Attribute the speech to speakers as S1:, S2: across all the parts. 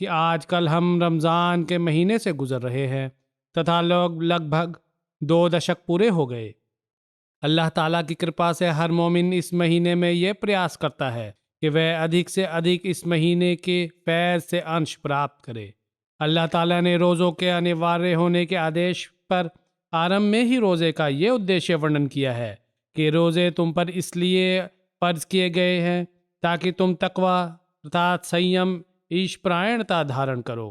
S1: कि आजकल हम रमज़ान के महीने से गुज़र रहे हैं तथा लोग लगभग 2 दशक पूरे हो गए। अल्लाह ताला की कृपा से हर मोमिन इस महीने में ये प्रयास करता है कि वह अधिक से अधिक इस महीने के फैज़ से अंश प्राप्त करे। अल्लाह ताला ने रोज़ों के अनिवार्य होने के आदेश पर आरंभ में ही रोज़े का ये उद्देश्य वर्णन किया है कि रोज़े तुम पर इसलिए फ़र्ज किए गए हैं ताकि तुम तकवा अर्थात संयम ईशपरायणता धारण करो।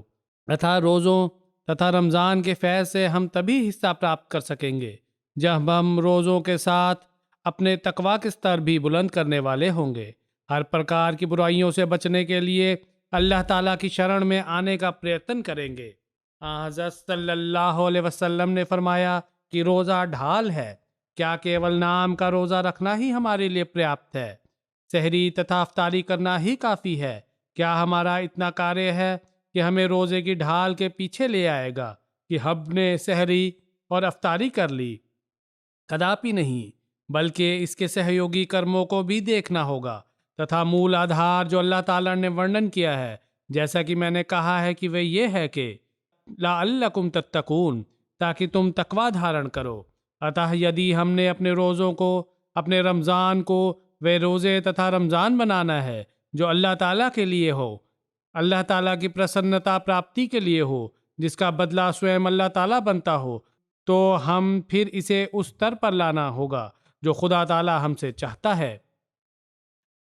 S1: तथा रोज़ों तथा रमज़ान के फैज़ से हम तभी हिस्सा प्राप्त कर सकेंगे जब हम रोज़ों के साथ अपने तकवा के स्तर भी बुलंद करने वाले होंगे। हर प्रकार की बुराइयों से बचने के लिए अल्लाह ताला की शरण में आने का प्रयत्न करेंगे। हज़रत सल्लल्लाहु अलैहि वसल्लम ने फरमाया कि रोज़ा ढाल है, क्या केवल नाम का रोज़ा रखना ही हमारे लिए पर्याप्त है? सहरी तथा अफ्तारी करना ही काफ़ी है? क्या हमारा इतना कार्य है कि हमें रोज़े की ढाल के पीछे ले आएगा कि हमने सहरी और अफ्तारी कर ली? कदापि नहीं, बल्कि इसके सहयोगी कर्मों को भी देखना होगा तथा मूल आधार जो अल्लाह ताला ने वर्णन किया है, जैसा कि मैंने कहा है कि वह ये है कि लअल्लकुम तत्तकून, ताकि तुम तकवा धारण करो। अतः यदि हमने अपने रोज़ों को, अपने रमज़ान को वे रोज़े तथा रमज़ान बनाना है जो अल्लाह ताला के लिए हो, अल्लाह ताला की प्रसन्नता प्राप्ति के लिए हो, जिसका बदला स्वयं अल्लाह ताला बनता हो, तो हम फिर इसे उस स्तर पर लाना होगा जो खुदा ताला हमसे चाहता है।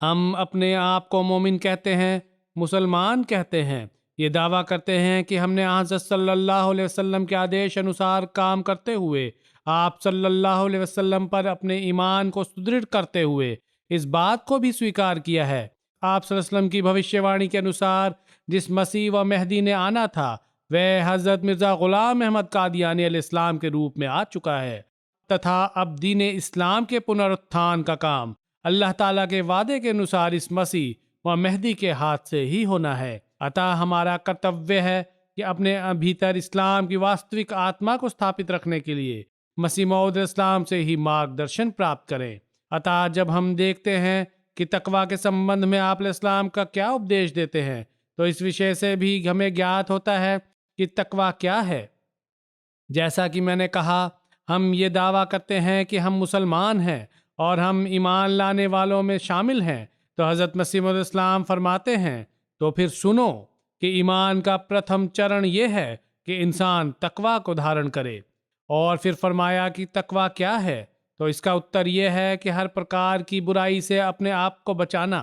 S1: हम अपने आप को मोमिन कहते हैं, मुसलमान कहते हैं, ये दावा करते हैं कि हमने हज़रत सल्लल्लाहु अलैहि वसल्लम के आदेश अनुसार काम करते हुए, आप सल्लल्लाहु अलैहि वसल्लम पर अपने ईमान को सुदृढ़ करते हुए इस बात को भी स्वीकार किया है आप सल्लल्लाहु अलैहि वसल्लम की भविष्यवाणी के अनुसार जिस मसीह व मेहदी ने आना था वह हज़रत मिर्ज़ा ग़ुलाम अहमद कादियानी अलैहिस्सलाम के रूप में आ चुका है तथा अब दीन इस्लाम के पुनरुत्थान का काम अल्लाह ताला के वादे के अनुसार इस मसीह व मेहदी के हाथ से ही होना है। अतः हमारा कर्तव्य है कि अपने भीतर इस्लाम की वास्तविक आत्मा को स्थापित रखने के लिए मसीह मौऊद इस्लाम से ही मार्गदर्शन प्राप्त करें। अतः जब हम देखते हैं कि तकवा के संबंध में आप इस्लाम का क्या उपदेश देते हैं, तो इस विषय से भी हमें ज्ञात होता है कि तकवा क्या है। जैसा कि मैंने कहा, हम ये दावा करते हैं कि हम मुसलमान हैं और हम ईमान लाने वालों में शामिल हैं, तो हज़रत मसीह मौऊद इस्लाम फरमाते हैं, तो फिर सुनो कि ईमान का प्रथम चरण ये है कि इंसान तकवा को धारण करे। और फिर फरमाया कि तकवा क्या है, तो इसका उत्तर यह है कि हर प्रकार की बुराई से अपने आप को बचाना।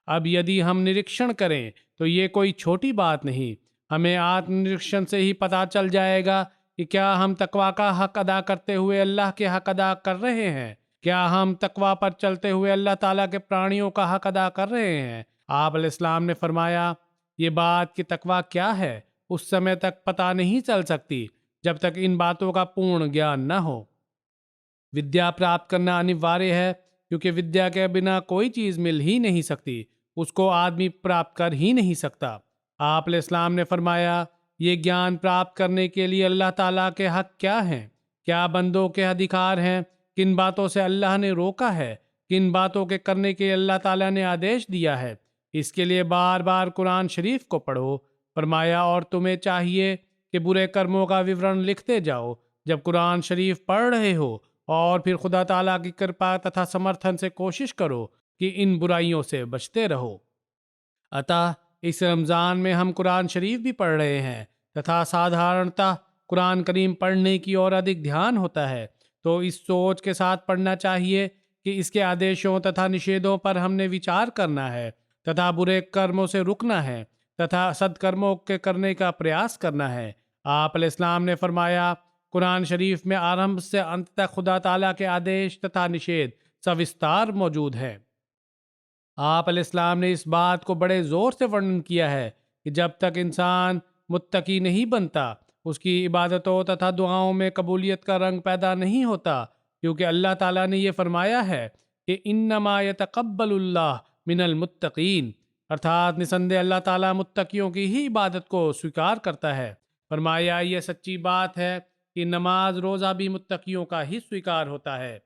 S1: अब यदि हम निरीक्षण करें तो ये कोई छोटी बात नहीं, हमें आत्मनिरीक्षण से ही पता चल जाएगा कि क्या हम तकवा का हक अदा करते हुए अल्लाह के हक अदा कर रहे हैं, क्या हम तकवा पर चलते हुए अल्लाह ताला के प्राणियों का हक अदा कर रहे हैं। आप अलैहिस्सलाम ने फरमाया, ये बात कि तकवा क्या है उस समय तक पता नहीं चल सकती जब तक इन बातों का पूर्ण ज्ञान न हो। विद्या प्राप्त करना अनिवार्य है, क्योंकि विद्या के बिना कोई चीज़ मिल ही नहीं सकती, उसको आदमी प्राप्त कर ही नहीं सकता। आप इस्लाम ने फरमाया, ये ज्ञान प्राप्त करने के लिए अल्लाह ताला के हक क्या हैं। क्या बंदों के अधिकार हैं, किन बातों से अल्लाह ने रोका है, किन बातों के करने के अल्लाह ताला ने आदेश दिया है। इसके लिए बार बार कुरान शरीफ को पढ़ो। फरमाया और तुम्हें चाहिए कि बुरे कर्मों का विवरण लिखते जाओ जब कुरान शरीफ पढ़ रहे हो, और फिर खुदा ताला की कृपा तथा समर्थन से कोशिश करो कि इन बुराइयों से बचते रहो। अतः इस रमज़ान में हम कुरान शरीफ भी पढ़ रहे हैं तथा साधारणतः कुरान करीम पढ़ने की ओर अधिक ध्यान होता है, तो इस सोच के साथ पढ़ना चाहिए कि इसके आदेशों तथा निषेधों पर हमने विचार करना है तथा बुरे कर्मों से रुकना है तथा सद्कर्मों के करने का प्रयास करना है। आप अलैहिस्सलाम ने फरमाया, कुरान शरीफ में आरंभ से अंत तक खुदा ताला के आदेश तथा निषेध सविस्तार मौजूद है। आप अलैहिस्सलाम ने इस बात को बड़े ज़ोर से वर्णन किया है कि जब तक इंसान मुत्तकी नहीं बनता, उसकी इबादतों तथा दुआओं में कबूलियत का रंग पैदा नहीं होता, क्योंकि अल्लाह ताला ने यह फरमाया है कि इन्नमा यतक़ब्बलुल्लाह मिनल मुत्तकीन, अर्थात निसंदेह अल्लाह ताला मुत्तकियों की ही इबादत को स्वीकार करता है। फरमाया यह सच्ची बात है कि नमाज रोज़ा भी मुत्तकियों का ही स्वीकार होता है।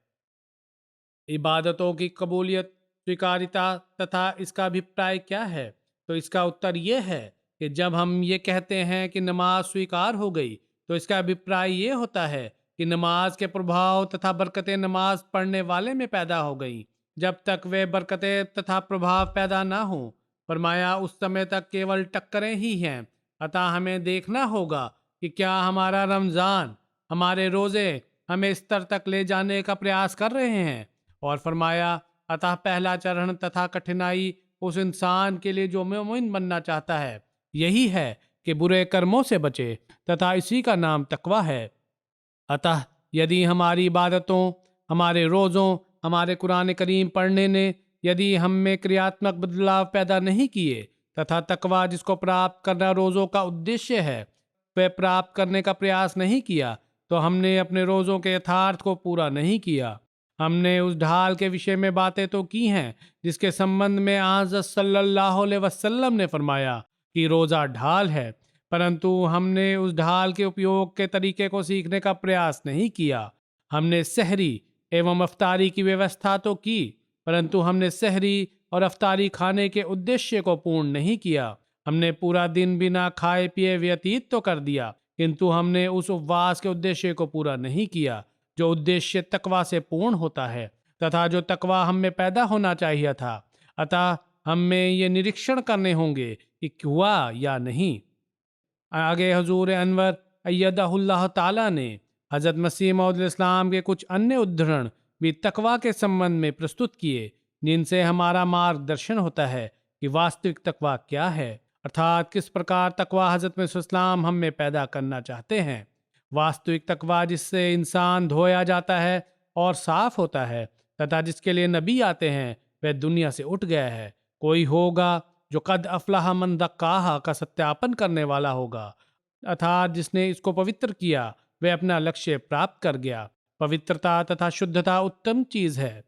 S1: इबादतों की कबूलियत, स्वीकारिता तथा इसका अभिप्राय क्या है? तो इसका उत्तर यह है कि जब हम ये कहते हैं कि नमाज स्वीकार हो गई, तो इसका अभिप्राय ये होता है कि नमाज के प्रभाव तथा बरकतें नमाज पढ़ने वाले में पैदा हो गई। जब तक वे बरकतें तथा प्रभाव पैदा ना हो, फरमाया उस समय तक केवल टक्करें ही हैं। अतः हमें देखना होगा कि क्या हमारा रमज़ान, हमारे रोज़े हमें इस स्तर तक ले जाने का प्रयास कर रहे हैं। और फरमाया अतः पहला चरण तथा कठिनाई उस इंसान के लिए जो मोमिन बनना चाहता है यही है कि बुरे कर्मों से बचे, तथा इसी का नाम तकवा है। अतः यदि हमारी इबादतों, हमारे रोज़ों, हमारे कुरान करीम पढ़ने ने यदि हम में क्रियात्मक बदलाव पैदा नहीं किए तथा तकवा जिसको प्राप्त करना रोज़ों का उद्देश्य है वह प्राप्त करने का प्रयास नहीं किया, तो हमने अपने रोज़ों के यथार्थ को पूरा नहीं किया। हमने उस ढाल के विषय में बातें तो की हैं जिसके संबंध में हज़रत सल्लल्लाहु अलैहि वसल्लम ने फरमाया कि रोज़ा ढाल है, परंतु हमने उस ढाल के उपयोग के तरीके को सीखने का प्रयास नहीं किया। हमने सहरी एवं अफ्तारी की व्यवस्था तो की, परंतु हमने सहरी और अफ्तारी खाने के उद्देश्य को पूर्ण नहीं किया। हमने पूरा दिन बिना खाए पिए व्यतीत तो कर दिया, किंतु हमने उस उपवास के उद्देश्य को पूरा नहीं किया जो उद्देश्य तकवा से पूर्ण होता है तथा जो तकवा हम में पैदा होना चाहिए था। अतः हम में ये निरीक्षण करने होंगे कि हुआ या नहीं। आगे हुजूर अनवर अय्यदहुल्लाह ताला ने हज़रत मसीह मौऊद इस्लाम के कुछ अन्य उद्धरण भी तकवा के संबंध में प्रस्तुत किए, जिनसे हमारा मार्गदर्शन होता है कि वास्तविक तकवा क्या है, अर्थात किस प्रकार तकवा हज़रत मसीह इस्लाम हम में पैदा करना चाहते हैं। वास्तविक तकवा जिससे इंसान धोया जाता है और साफ होता है तथा जिसके लिए नबी आते हैं वह दुनिया से उठ गया है। कोई होगा जो कद अफलाह मन दक्काहा का सत्यापन करने वाला होगा, अर्थात जिसने इसको पवित्र किया वह अपना लक्ष्य प्राप्त कर गया। पवित्रता तथा शुद्धता उत्तम चीज है।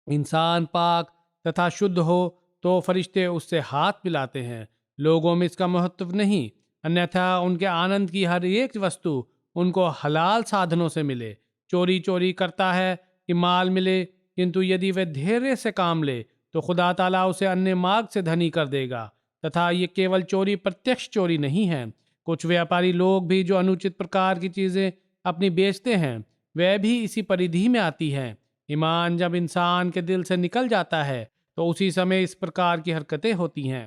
S1: इंसान पाक तथा शुद्ध हो तो फरिश्ते उससे हाथ मिलाते हैं। लोगों में इसका महत्व नहीं, अन्यथा उनके आनंद की हर एक वस्तु उनको हलाल साधनों से मिले। चोरी चोरी करता है कि माल मिले, किंतु यदि वह धैर्य से काम ले तो खुदा ताला उसे अन्य मार्ग से धनी कर देगा। तथा ये केवल चोरी प्रत्यक्ष चोरी नहीं है। कुछ व्यापारी लोग भी जो अनुचित प्रकार की चीज़ें अपनी बेचते हैं वह भी इसी परिधि में आती हैं। ईमान जब इंसान के दिल से निकल जाता है तो उसी समय इस प्रकार की हरकतें होती हैं।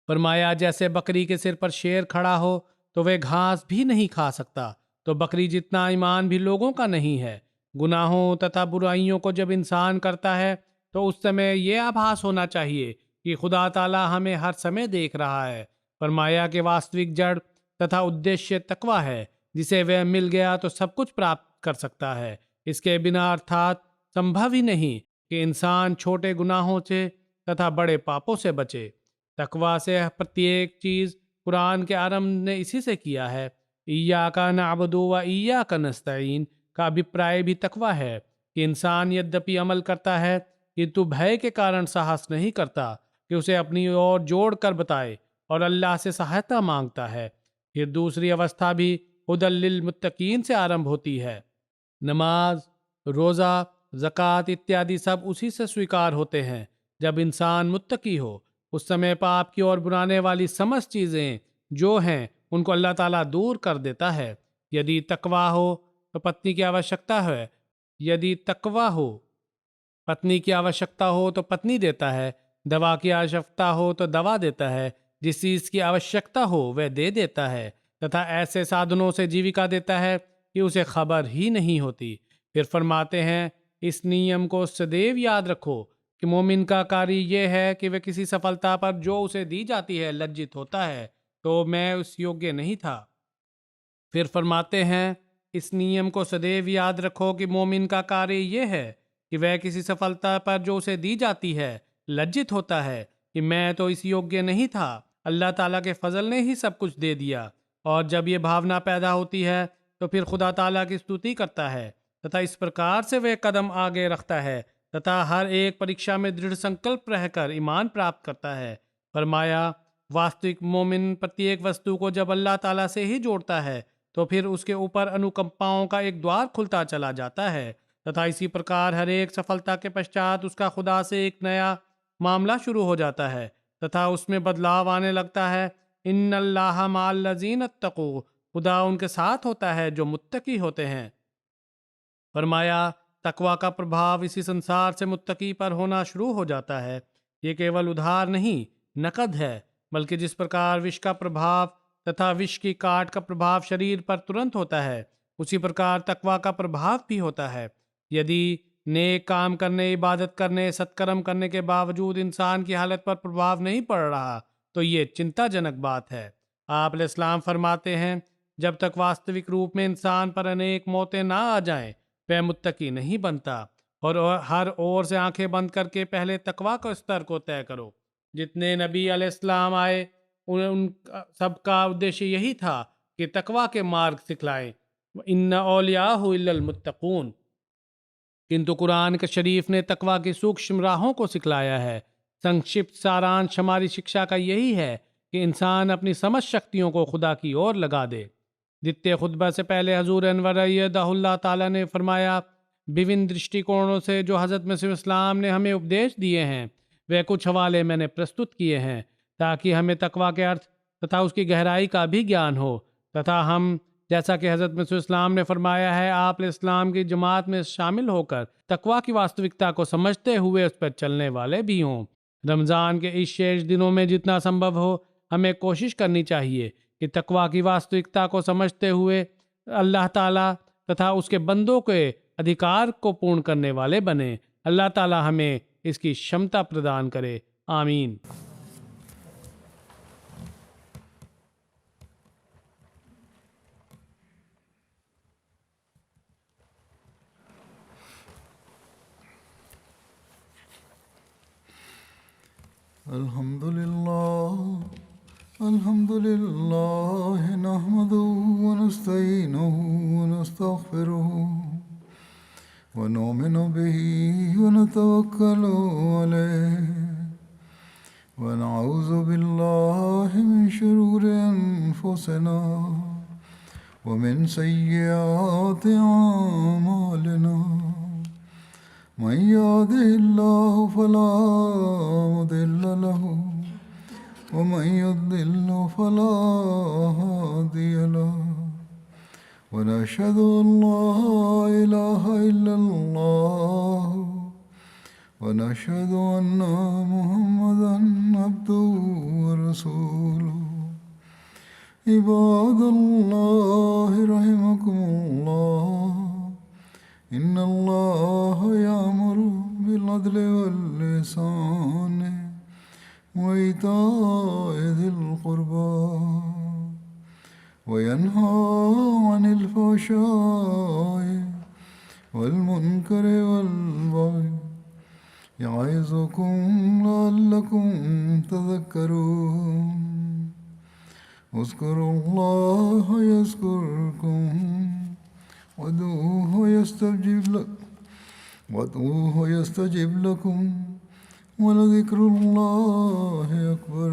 S1: फरमाया जैसे बकरी के सिर पर शेर खड़ा हो तो वह घास भी नहीं खा सकता, तो बकरी जितना ईमान भी लोगों का नहीं है। गुनाहों तथा बुराइयों को जब इंसान करता है तो उस समय यह आभास होना चाहिए कि खुदा ताला हमें हर समय देख रहा है। फरमाया कि वास्तविक जड़ तथा उद्देश्य तकवा है, जिसे वह मिल गया तो सब कुछ प्राप्त कर सकता है। इसके बिना अर्थात संभव ही नहीं कि इंसान छोटे गुनाहों से तथा बड़े पापों से बचे। तकवा से प्रत्येक चीज़ कुरान के आरंभ ने इसी से किया है। इय्याका नअबुदु व इय्याका नस्तईन का अभिप्राय भी तकवा है कि इंसान यद्यपि अमल करता है किंतु भय के कारण साहस नहीं करता कि उसे अपनी ओर जोड़ कर बताए और अल्लाह से सहायता मांगता है। फिर दूसरी अवस्था भी हुदल लिल मुत्तकीन से आरंभ होती है। नमाज, रोज़ा, ज़कात इत्यादि सब उसी से स्वीकार होते हैं जब इंसान मुत्तकी हो। उस समय पाप की ओर बुलाने वाली समस्त चीज़ें जो हैं उनको अल्लाह ताला दूर कर देता है। यदि तकवा हो तो पत्नी की आवश्यकता है, यदि तकवा हो पत्नी की आवश्यकता हो तो पत्नी देता है, दवा की आवश्यकता हो तो दवा देता है, जिस चीज़ की आवश्यकता हो वह दे देता है, तथा ऐसे साधनों से जीविका देता है कि उसे खबर ही नहीं होती। फिर फरमाते हैं, इस नियम को सदैव याद रखो कि मोमिन का कार्य यह है कि वह किसी सफलता पर जो उसे दी जाती है लज्जित होता है, तो मैं उस योग्य नहीं था। फिर फरमाते हैं, इस नियम को सदैव याद रखो कि मोमिन का कार्य यह है कि वह किसी सफलता पर जो उसे दी जाती है लज्जित होता है कि मैं तो इस योग्य नहीं था, अल्लाह ताला के फजल ने ही सब कुछ दे दिया। और जब ये भावना पैदा होती है तो फिर खुदा ताला की स्तुति करता है तथा इस प्रकार से वह कदम आगे रखता है तथा हर एक परीक्षा में दृढ़ संकल्प रहकर ईमान प्राप्त करता है। फरमाया, वास्तविक मोमिन प्रत्येक वस्तु को जब अल्लाह ताला से ही जोड़ता है तो फिर उसके ऊपर अनुकंपाओं का एक द्वार खुलता चला जाता है तथा इसी प्रकार हर एक सफलता के पश्चात उसका खुदा से एक नया मामला शुरू हो जाता है तथा उसमें बदलाव आने लगता है। इन्नल्लाह माल लजीन तक़ू, खुदा उनके साथ होता है जो मुत्तकी होते हैं। फरमाया, तकवा का प्रभाव इसी संसार से मुत्तकी पर होना शुरू हो जाता है। ये केवल उधार नहीं नकद है, बल्कि जिस प्रकार विष का प्रभाव तथा विष की काट का प्रभाव शरीर पर तुरंत होता है, उसी प्रकार तकवा का प्रभाव भी होता है। यदि नेक काम करने, इबादत करने, सत्कर्म करने के बावजूद इंसान की हालत पर प्रभाव नहीं पड़ रहा तो ये चिंताजनक बात है। आप इस्लाम फरमाते हैं, जब तक वास्तविक रूप में इंसान पर अनेक मौतें ना आ जाएं, वह मुत्तकी नहीं बनता। और हर ओर से आंखें बंद करके पहले तकवा के स्तर को तय करो। जितने नबी अलैहिस्सलाम आए उन सबका उद्देश्य यही था कि तकवा के मार्ग सिखलाएं। इन्ना औलियाहु इल्लल मुत्तकून, किंतु कुरान के शरीफ ने तकवा की सूक्ष्म राहों को सिखलाया है। संक्षिप्त सारांश हमारी शिक्षा का यही है कि इंसान अपनी समझ शक्तियों को खुदा की ओर लगा दे। द्वितीय खुतबा से पहले हजूर अनवर अय्यदहुल्लाह ताला ने फरमाया, विभिन्न दृष्टिकोणों से जो हज़रत मसीह इस्लाम ने हमें उपदेश दिए हैं वे कुछ हवाले मैंने प्रस्तुत किए हैं ताकि हमें तकवा के अर्थ तथा उसकी गहराई का भी ज्ञान हो तथा हम, जैसा कि हज़रत मसीह इस्लाम ने फरमाया है, आप इस्लाम की जमात में शामिल होकर तकवा की वास्तविकता को समझते हुए उस पर चलने वाले भी हों। रमज़ान के इस शेष दिनों में जितना संभव हो हमें कोशिश करनी चाहिए कि तकवा की वास्तविकता को समझते हुए अल्लाह ताला तथा उसके बंदों के अधिकार को पूर्ण करने वाले बने। अल्लाह ताला हमें इसकी क्षमता प्रदान करे। आमीन।
S2: अल्हम्दुलिल्लाह नहमदुहु व नस्तईनुहु व नस्तगफिरुहु व नुमिनु बिही व नतवक्कलु अलैहि व नऊज़ु बिल्लाहि मिन शुरूरि अनफुसिना व मिन सय्यिआति अमालिना। मन यहदिहिल्लाहु फला मुदिल्ल लहु वमन युद्लिल्हु फला हादिय लहु वनशहदु अल्ला इलाहा इल्लल्लाह वनशहदु अन्ना मुहम्मदन अब्दुहु व रसूलुहु। इबादल्लाहि रहिमकुमुल्लाह, इन्नल्लाह यामुरु बिल अदलि वल इहसानि व ईताइ ज़िल क़ुर्बा व यन्हा अनिल फ़हशाइ वल मुनकरि वल बग़य यइज़ुकुम लअल्लकुम तज़क्करून। उज़्कुरुल्लाह यज़्कुरुकुम वदूहु यस्तजिब लकुम वलज़िक्रुल्लाहि अकबर।